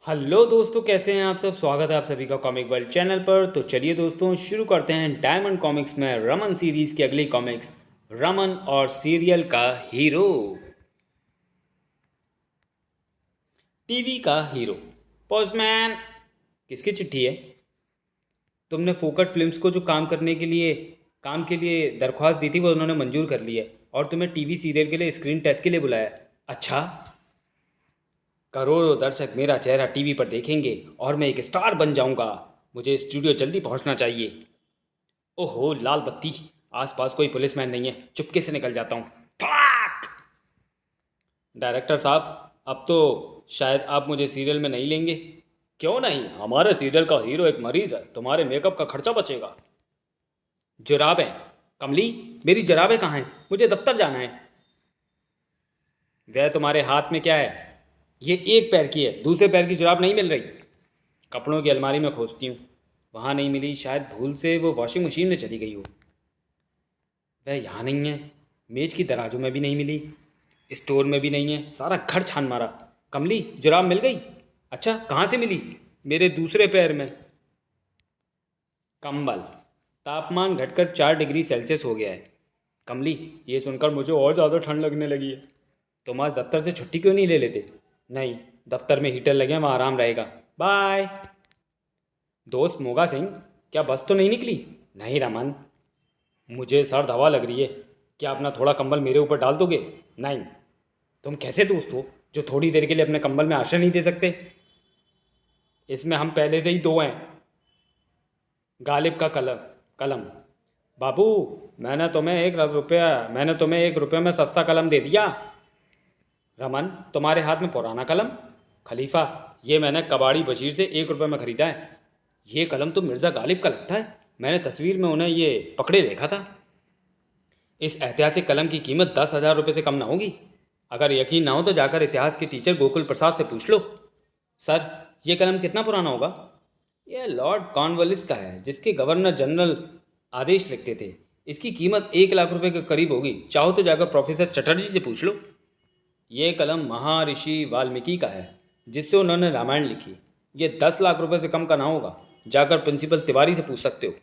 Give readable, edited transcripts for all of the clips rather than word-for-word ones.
Hello दोस्तों, कैसे हैं आप सब। स्वागत है आप सभी का कॉमिक वर्ल्ड चैनल पर। तो चलिए दोस्तों, शुरू करते हैं डायमंड कॉमिक्स में रमन सीरीज की अगली कॉमिक्स, रमन और सीरियल का हीरो। टीवी का हीरो। पोस्टमैन। किसकी चिट्ठी है? तुमने फोकट फिल्म्स को जो काम के लिए दरख्वास्त दी थी, वो उन्होंने मंजूर कर ली है और तुम्हें टीवी सीरियल के लिए स्क्रीन टेस्ट के लिए बुलाया है। अच्छा। करोड़ों दर्शक मेरा चेहरा टीवी पर देखेंगे और मैं एक स्टार बन जाऊंगा। मुझे स्टूडियो जल्दी पहुंचना चाहिए। ओहो, लाल बत्ती। आसपास कोई पुलिसमैन नहीं है, चुपके से निकल जाता हूँ। फक! डायरेक्टर साहब, अब तो शायद आप मुझे सीरियल में नहीं लेंगे। क्यों नहीं? हमारे सीरियल का हीरो एक मरीज है, तुम्हारे मेकअप का खर्चा बचेगा। जुराबें। कमली, मेरी जुराबें कहाँ हैं? मुझे दफ्तर जाना है। वह तुम्हारे हाथ में क्या है? ये एक पैर की है, दूसरे पैर की जुराब नहीं मिल रही। कपड़ों की अलमारी में खोजती हूँ, वहाँ नहीं मिली। शायद भूल से वो वॉशिंग मशीन में चली गई हो। वह यहाँ नहीं है। मेज की दराजों में भी नहीं मिली, स्टोर में भी नहीं है। सारा घर छान मारा। कमली, जुराब मिल गई? अच्छा, कहाँ से मिली? मेरे दूसरे पैर में। कंबल। तापमान घटकर 4 डिग्री सेल्सियस हो गया है। कमली, ये सुनकर मुझे और ज़्यादा ठंड लगने लगी है। तुम आज दफ्तर से छुट्टी क्यों नहीं ले लेते? नहीं, दफ्तर में हीटर लगे हैं, वहाँ आराम रहेगा। बाय। दोस्त मोगा सिंह, क्या बस तो नहीं निकली? नहीं रमन, मुझे सर्द हवा लग रही है। क्या अपना थोड़ा कंबल मेरे ऊपर डाल दोगे? नहीं। तुम कैसे दोस्त हो जो थोड़ी देर के लिए अपने कंबल में आश्रय नहीं दे सकते? इसमें हम पहले से ही दो हैं। गालिब का कलम। कलम। बाबू, मैंने तुम्हें 1 रुपये में सस्ता कलम दे दिया। रमन, तुम्हारे हाथ में पुराना कलम? खलीफा, ये मैंने कबाड़ी बशीर से 1 रुपये में ख़रीदा है। ये कलम तो मिर्ज़ा गालिब का लगता है। मैंने तस्वीर में उन्हें ये पकड़े देखा था। इस ऐतिहासिक कलम की कीमत 10,000 रुपये से कम ना होगी। अगर यकीन ना हो तो जाकर इतिहास के टीचर गोकुल प्रसाद से पूछ लो। सर, ये कलम कितना पुराना होगा? यह लॉर्ड कॉर्नवालिस का है, जिसके गवर्नर जनरल आदेश लिखते थे। इसकी कीमत 1 लाख रुपए के करीब होगी। चाहो तो जाकर प्रोफेसर चटर्जी से पूछ लो। ये कलम महर्षि वाल्मीकि का है, जिससे उन्होंने रामायण लिखी। ये 10 लाख रुपए से कम का ना होगा। जाकर प्रिंसिपल तिवारी से पूछ सकते हो।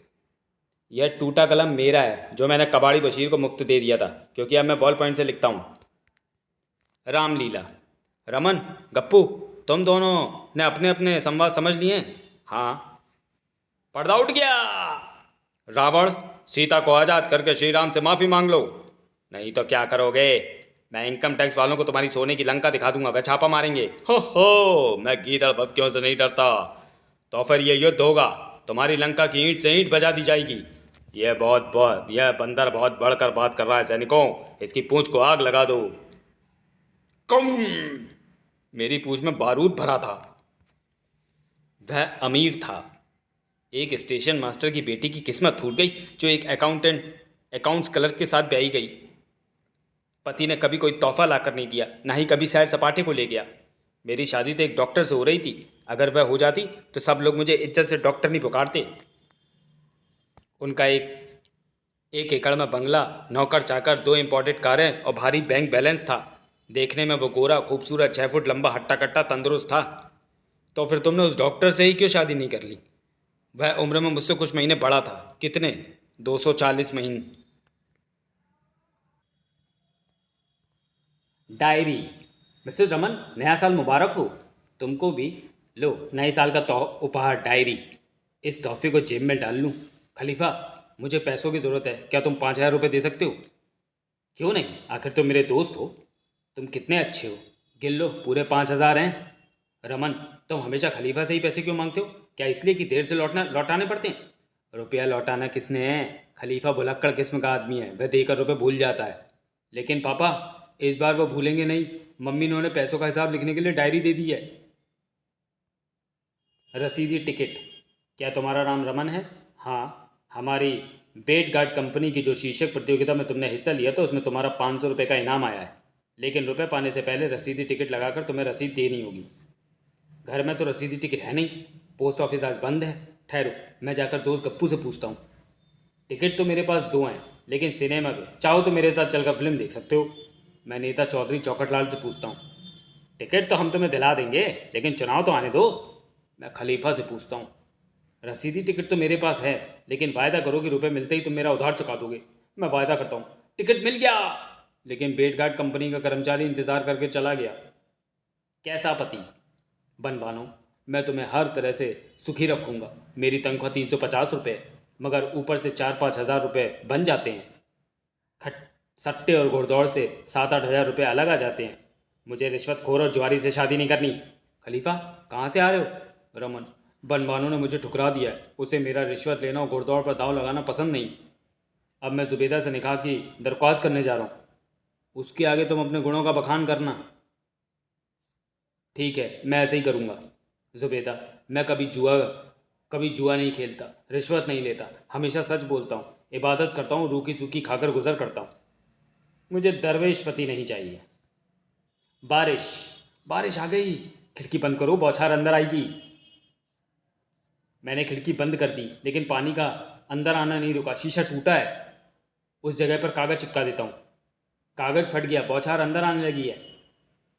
यह टूटा कलम मेरा है, जो मैंने कबाड़ी बशीर को मुफ्त दे दिया था, क्योंकि अब मैं बॉल पॉइंट से लिखता हूँ। रामलीला। रमन, गप्पू, तुम दोनों ने अपने अपने संवाद समझ लिए हैं? हाँ। पर्दा उठ गया। रावण, सीता को आज़ाद करके श्री राम से माफ़ी मांग लो, नहीं तो क्या करोगे? मैं इनकम टैक्स वालों को तुम्हारी सोने की लंका दिखा दूंगा, वे छापा मारेंगे। हो, मैं गीदड़ बत्तियों से नहीं डरता। तो फिर ये युद्ध होगा। तुम्हारी लंका की ईंट से ईंट बजा दी जाएगी। यह बंदर बहुत बढ़कर बात कर रहा है सैनिकों। इसकी पूंछ को आग लगा दो। कम। मेरी पूंछ में बारूद भरा था। वह अमीर था। एक स्टेशन मास्टर की बेटी की किस्मत फूट गई, जो एक अकाउंट्स क्लर्क के साथ ब्याही गई। पति ने कभी कोई तोहफा लाकर नहीं दिया, ना ही कभी सैर सपाटे को ले गया। मेरी शादी तो एक डॉक्टर से हो रही थी। अगर वह हो जाती तो सब लोग मुझे इज्जत से डॉक्टर नहीं पुकारते। उनका एक 1 एकड़ में बंगला, नौकर चाकर, 2 इंपोर्टेड कारें और भारी बैंक बैलेंस था। देखने में वो गोरा, खूबसूरत, 6 फुट लंबा, हट्टा कट्टा, तंदुरुस्त था। तो फिर तुमने उस डॉक्टर से ही क्यों शादी नहीं कर ली? वह उम्र में मुझसे कुछ महीने बड़ा था। कितने? 240 महीने। डायरी। मिसेस रमन, नया साल मुबारक हो। तुमको भी। लो, नए साल का उपहार, डायरी। इस तोहफे को जेब में डाल लूँ? खलीफा, मुझे पैसों की ज़रूरत है। क्या तुम 5,000 रुपये दे सकते हो? क्यों नहीं, आखिर तुम मेरे दोस्त हो। तुम कितने अच्छे हो। गिन लो, पूरे 5,000 हैं। रमन, तुम हमेशा खलीफा से ही पैसे क्यों मांगते हो? क्या इसलिए कि देर से लौटाने पड़ते हैं? रुपया लौटाना किसने है? खलीफा भुलक्कड़ किस्म का आदमी है, वह देकर रुपये भूल जाता है। लेकिन पापा, इस बार वो भूलेंगे नहीं। मम्मी ने उन्हें पैसों का हिसाब लिखने के लिए डायरी दे दी है। रसीदी टिकट। क्या तुम्हारा नाम रमन है? हाँ। हमारी बेट गार्ड कंपनी की जो शीर्षक प्रतियोगिता में तुमने हिस्सा लिया था, उसमें तुम्हारा 500 रुपये का इनाम आया है। लेकिन रुपये पाने से पहले रसीदी टिकट लगाकर तुम्हें रसीद देनी होगी। घर में तो रसीदी टिकट है नहीं। पोस्ट ऑफिस आज बंद है। ठहरो, मैं जाकर दोस्त गप्पू से पूछता हूँ। टिकट तो मेरे पास 2 हैं, लेकिन सिनेमा के। चाहो तो मेरे साथ चलकर फिल्म देख सकते हो। मैं नेता चौधरी चौकटलाल से पूछता हूँ। टिकट तो हम तुम्हें दिला देंगे, लेकिन चुनाव तो आने दो। मैं खलीफा से पूछता हूँ। रसीदी टिकट तो मेरे पास है, लेकिन वायदा करो कि रुपए मिलते ही तुम मेरा उधार चुका दोगे। मैं वायदा करता हूँ। टिकट मिल गया, लेकिन बेटघाट कंपनी का कर्मचारी इंतजार करके चला गया। कैसा पति? बनवानो, मैं तुम्हें हर तरह से सुखी रखूँगा। मेरी तनख्वाह 350 रुपये, मगर ऊपर से 4-5 हज़ार रुपये बन जाते हैं। खट सट्टे और घुड़दौड़ से 7-8 हज़ार रुपये अलग आ जाते हैं। मुझे रिश्वतखोर और जुआरी से शादी नहीं करनी। खलीफा, कहाँ से आ रहे हो? रमन, बनवानों ने मुझे ठुकरा दिया है। उसे मेरा रिश्वत लेना और घुड़दौड़ पर दांव लगाना पसंद नहीं। अब मैं जुबेदा से निकाह की दरख्वास्त करने जा रहा हूँ। उसके आगे तुम अपने गुणों का बखान करना। ठीक है, मैं ऐसे ही करूँगा। जुबेदा, मैं कभी जुआ नहीं खेलता, रिश्वत नहीं लेता, हमेशा सच बोलता हूँ, इबादत करता हूँ, रूखी सूखी खाकर गुजर करता हूँ। मुझे दरवेश पति नहीं चाहिए। बारिश, बारिश आ गई। खिड़की बंद करो, बौछार अंदर आएगी। मैंने खिड़की बंद कर दी, लेकिन पानी का अंदर आना नहीं रुका। शीशा टूटा है। उस जगह पर कागज़ चिपका देता हूँ। कागज़ फट गया, बौछार अंदर आने लगी है।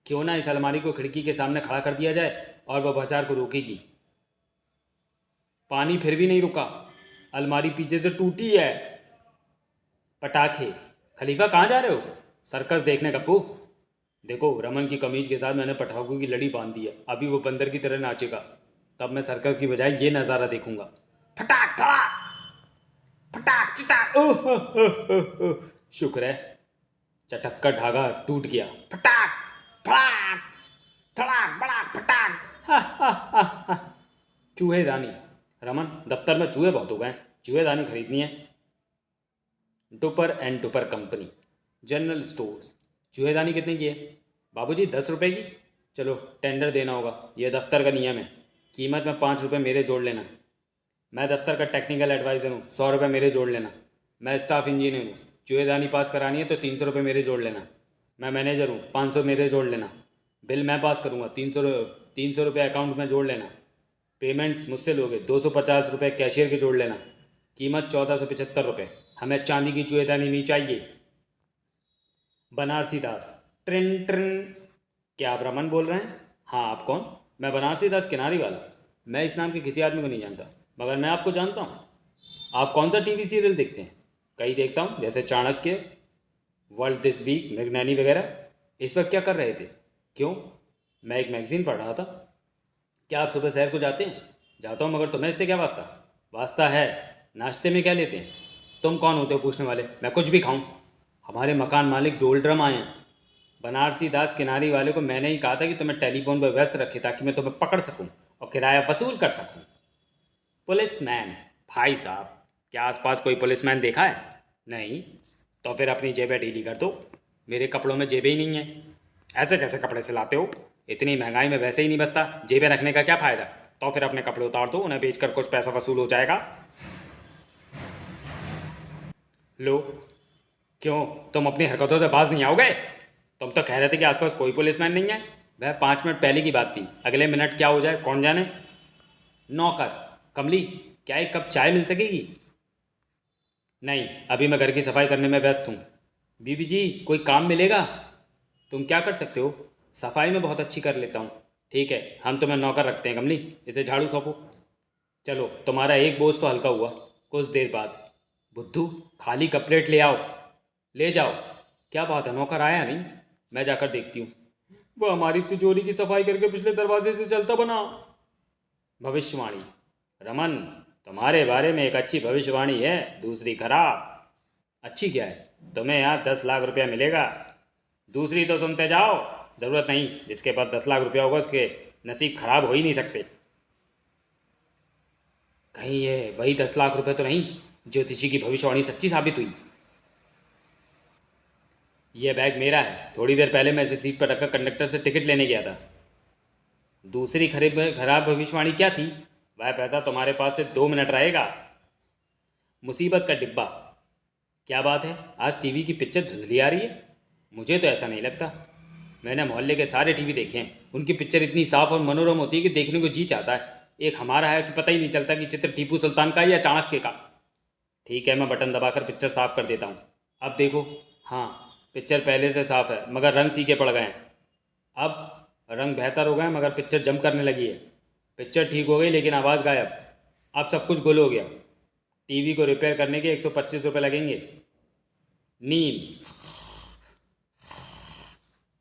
क्यों ना इस अलमारी को खिड़की के सामने खड़ा कर दिया जाए और वह बौछार को रोकेगी। पानी फिर भी नहीं रुका। अलमारी पीछे से टूटी है। पटाखे। खलीफा, कहाँ जा रहे हो? सर्कस देखने गप्पू। देखो, रमन की कमीज के साथ मैंने पटाखों की लड़ी बांध दी है। अभी वो बंदर की तरह नाचेगा, तब मैं सर्कस की बजाय ये नज़ारा देखूंगा। फटाक धड़ाक, फटाक चिटाक, ओह हो, हो, हो। शुक्र है चटक का धागा टूट गया। फटाक फटाक, धड़ाक बड़ाक फटाक, हा हा हा हा। चूहेदानी। रमन, दफ्तर में चूहे बहुत हो गए, चूहेदानी खरीदनी है। Duper and Duper company, general stores. चूहेदानी कितने की है? बाबूजी, 10 रुपये की। चलो, टेंडर देना होगा, यह दफ्तर का नियम है। कीमत में 5 रुपये मेरे जोड़ लेना। मैं दफ्तर का टेक्निकल एडवाइज़र हूँ, 100 रुपये मेरे जोड़ लेना। मैं स्टाफ इंजीनियर हूँ, चूहेदानी पास करानी है तो 300 रुपये मेरे जोड़ लेना। मैं मैनेजर हूँ, 500 मेरे जोड़ लेना। बिल मैं पास करूँगा, 300 रुपये अकाउंट में जोड़ लेना। पेमेंट्स मुझसे लोगे, 250 रुपये कैशियर के जोड़ लेना। कीमत 1475 रुपये। हमें चांदी की चूहेदानी नहीं चाहिए। बनारसी दास। ट्रिन ट्रिन। क्या आप रमन बोल रहे हैं? हाँ, आप कौन? मैं बनारसी दास किनारी वाला। मैं इस नाम के किसी आदमी को नहीं जानता, मगर मैं आपको जानता हूँ। आप कौन सा टीवी सीरियल देखते हैं? कई देखता हूँ, जैसे चाणक्य, वर्ल्ड दिस वीक, मैग्नानी वगैरह। इस वक्त क्या कर रहे थे? क्यों? मैं एक मैगजीन पढ़ रहा था। क्या आप सुबह शहर को जाते हैं? जाता हूँ, मगर तुम्हें इससे क्या वास्ता? वास्ता है। नाश्ते में क्या लेते हैं? तुम कौन होते हो पूछने वाले? मैं कुछ भी खाऊं। हमारे मकान मालिक डोल ड्रम आए हैं। बनारसी दास किनारी वाले को मैंने ही कहा था कि तुम्हें टेलीफोन पर व्यस्त रखे, ताकि मैं तुम्हें पकड़ सकूं और किराया वसूल कर सकूं। पुलिसमैन। भाई साहब, क्या आसपास कोई पुलिसमैन देखा है? नहीं। तो फिर अपनी जेबें ढीली कर दो। मेरे कपड़ों में जेबें ही नहीं हैं। ऐसे कैसे कपड़े सिलाते हो? इतनी महंगाई में वैसे ही नहीं बचता, जेबें रखने का क्या फ़ायदा? तो फिर अपने कपड़े उतार दो, उन्हें बेचकर कुछ पैसा वसूल हो जाएगा। लो। क्यों, तुम अपनी हरकतों से बाज नहीं आओगे? तुम तो कह रहे थे कि आसपास कोई पुलिसमैन नहीं है। वह 5 मिनट पहले की बात थी, अगले मिनट क्या हो जाए कौन जाने। नौकर। कमली, क्या एक कप चाय मिल सकेगी? नहीं, अभी मैं घर की सफाई करने में व्यस्त हूँ। बीबी जी, कोई काम मिलेगा? तुम क्या कर सकते हो? सफाई में बहुत अच्छी कर लेता हूँ। ठीक है, हम तुम्हें नौकर रखते हैं। कमली, इसे झाड़ू सौंपो। चलो, तुम्हारा एक बोझ तो हल्का हुआ। कुछ देर बाद, बुद्धू, खाली कप प्लेट ले आओ। ले जाओ। क्या बात है, नौकर आया नहीं? मैं जाकर देखती हूँ। वो हमारी तिजोरी की सफाई करके पिछले दरवाजे से चलता बना। भविष्यवाणी। रमन, तुम्हारे बारे में एक अच्छी भविष्यवाणी है, दूसरी खराब। अच्छी क्या है? तुम्हें यहाँ 10 लाख रुपया मिलेगा। दूसरी तो सुनते जाओ। ज़रूरत नहीं, जिसके पास 10 लाख रुपया होगा उसके नसीब खराब हो ही नहीं सकते। कहीं ये वही 10 लाख रुपये तो नहीं? ज्योतिषी की भविष्यवाणी सच्ची साबित हुई। यह बैग मेरा है। थोड़ी देर पहले मैं इसे सीट पर रखकर कंडक्टर से टिकट लेने गया था। दूसरी खराब भविष्यवाणी क्या थी? वह पैसा तुम्हारे पास से 2 मिनट रहेगा। मुसीबत का डिब्बा। क्या बात है, आज टीवी की पिक्चर धुंधली आ रही है? मुझे तो ऐसा नहीं लगता। मैंने मोहल्ले के सारे टीवी देखे हैं, उनकी पिक्चर इतनी साफ और मनोरम होती है कि देखने को जी चाहता है। एक हमारा है कि पता ही नहीं चलता कि चित्र टीपू सुल्तान का है या चाणक्य का। ठीक है, मैं बटन दबाकर पिक्चर साफ कर देता हूँ। अब देखो। हाँ, पिक्चर पहले से साफ है, मगर रंग फीके पड़ गए हैं। अब रंग बेहतर हो गए मगर पिक्चर जंप करने लगी है। पिक्चर ठीक हो गई लेकिन आवाज़ गायब। अब सब कुछ गुल हो गया। टीवी को रिपेयर करने के 125 रुपये लगेंगे। नींद।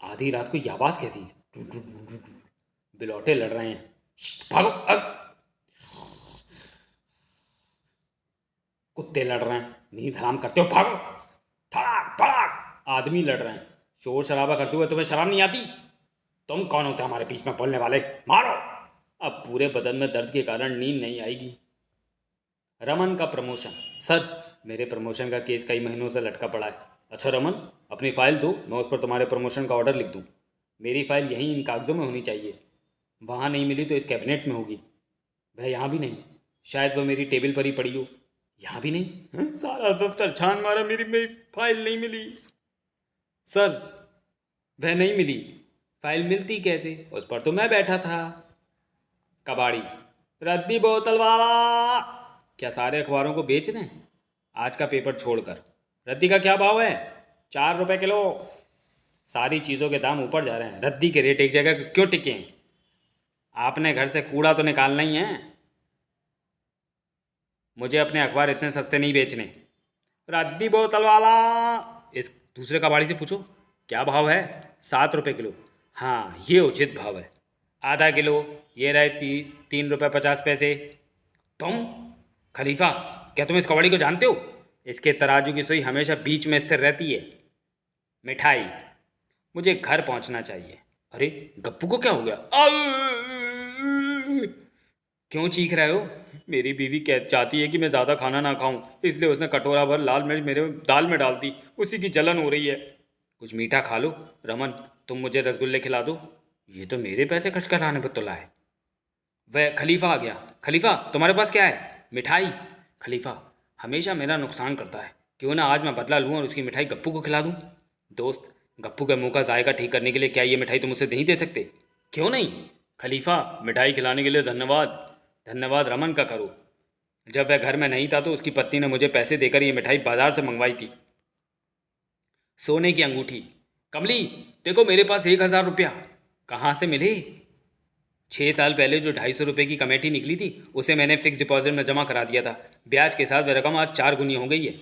आधी रात को ये आवाज़ कैसी? बिलौटे लड़ रहे हैं। भागो अब। कुत्ते लड़ रहे हैं। नींद हराम करते हो, भागो। धड़ाक धड़ाक आदमी लड़ रहे हैं। शोर शराबा करते हुए तुम्हें शर्म नहीं आती? तुम कौन होते हमारे बीच में बोलने वाले? मारो। अब पूरे बदन में दर्द के कारण नींद नहीं आएगी। रमन का प्रमोशन। सर, मेरे प्रमोशन का केस कई महीनों से लटका पड़ा है। अच्छा रमन, अपनी फाइल दो, मैं उस पर तुम्हारे प्रमोशन का ऑर्डर लिख दूँ। मेरी फाइल यहीं इन कागज़ों में होनी चाहिए। वहाँ नहीं मिली तो इस कैबिनेट में होगी। वह यहाँ भी नहीं। शायद वह मेरी टेबल पर ही पड़ी हो। यहाँ भी नहीं। सारा दफ्तर छान मारा, मेरी मेरी फाइल नहीं मिली। सर, वह नहीं मिली। फाइल मिलती कैसे? उस पर तो मैं बैठा था। कबाड़ी। रद्दी बोतल वाला। क्या सारे अखबारों को बेच दें? आज का पेपर छोड़कर। रद्दी का क्या भाव है? 4 रुपये किलो। सारी चीज़ों के दाम ऊपर जा रहे हैं। रद्दी के रेट एक जगह क्यों टिके हैं? आपने घर से कूड़ा तो निकालना ही है। मुझे अपने अखबार इतने सस्ते नहीं बेचने। रद्दी बोतल वाला। इस दूसरे कबाड़ी से पूछो क्या भाव है। 7 रुपये किलो। हाँ, ये उचित भाव है। आधा किलो। ये रहे 3 रुपये 50 पैसे। तुम खलीफा, क्या तुम इस कबाड़ी को जानते हो? इसके तराजू की सुई हमेशा बीच में स्थिर रहती है। मिठाई। मुझे घर पहुंचना चाहिए। अरे गप्पू को क्या हो गया? क्यों चीख रहे हो? मेरी बीवी कह चाहती है कि मैं ज़्यादा खाना ना खाऊं, इसलिए उसने कटोरा भर लाल मिर्च मेरे दाल में डाल दी। उसी की जलन हो रही है। कुछ मीठा खा लो। रमन, तुम मुझे रसगुल्ले खिला दो। ये तो मेरे पैसे खर्च कराने पर तुला है। वह खलीफा आ गया। खलीफा, तुम्हारे पास क्या है? मिठाई। खलीफा हमेशा मेरा नुकसान करता है। क्यों ना आज मैं बदला लूँ और उसकी मिठाई गप्पू को खिला दूँ। दोस्त, गप्पू के मुंह का जायका ठीक करने के लिए क्या ये मिठाई तुम उसे नहीं दे सकते? क्यों नहीं? खलीफा, मिठाई खिलाने के लिए धन्यवाद। धन्यवाद रमन का करो। जब वह घर में नहीं था तो उसकी पत्नी ने मुझे पैसे देकर ये मिठाई बाजार से मंगवाई थी। सोने की अंगूठी। कमली, देखो मेरे पास 1,000 रुपया। कहाँ से मिले? 6 साल पहले जो 250 रुपये की कमेटी निकली थी उसे मैंने फिक्स डिपॉजिट में जमा करा दिया था। ब्याज के साथ वह रकम आज 4 गुनी हो गई है।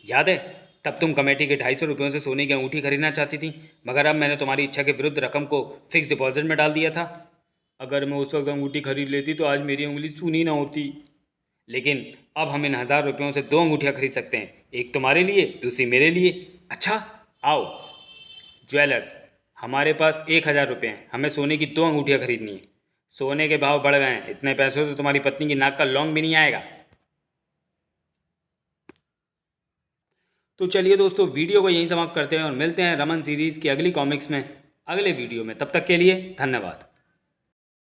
याद है, तब तुम कमेटी के 250 रुपयों से सोने की अंगूठी खरीदना चाहती थी, मगर अब मैंने तुम्हारी इच्छा के विरुद्ध रकम को फिक्स डिपॉजिट में डाल दिया था। अगर मैं उस वक्त अंगूठी खरीद लेती तो आज मेरी उंगली सूनी ना होती। लेकिन अब हम इन 1,000 रुपयों से 2 अंगूठियाँ खरीद सकते हैं, एक तुम्हारे लिए, दूसरी मेरे लिए। अच्छा, आओ। ज्वेलर्स, हमारे पास 1,000 रुपये हैं। हमें सोने की 2 अंगूठियाँ खरीदनी है। सोने के भाव बढ़ गए हैं, इतने पैसों से तुम्हारी पत्नी की नाक का लौंग भी नहीं आएगा। तो चलिए दोस्तों, वीडियो को यहीं समाप्त करते हैं और मिलते हैं रमन सीरीज़ की अगली कॉमिक्स में अगले वीडियो में। तब तक के लिए धन्यवाद।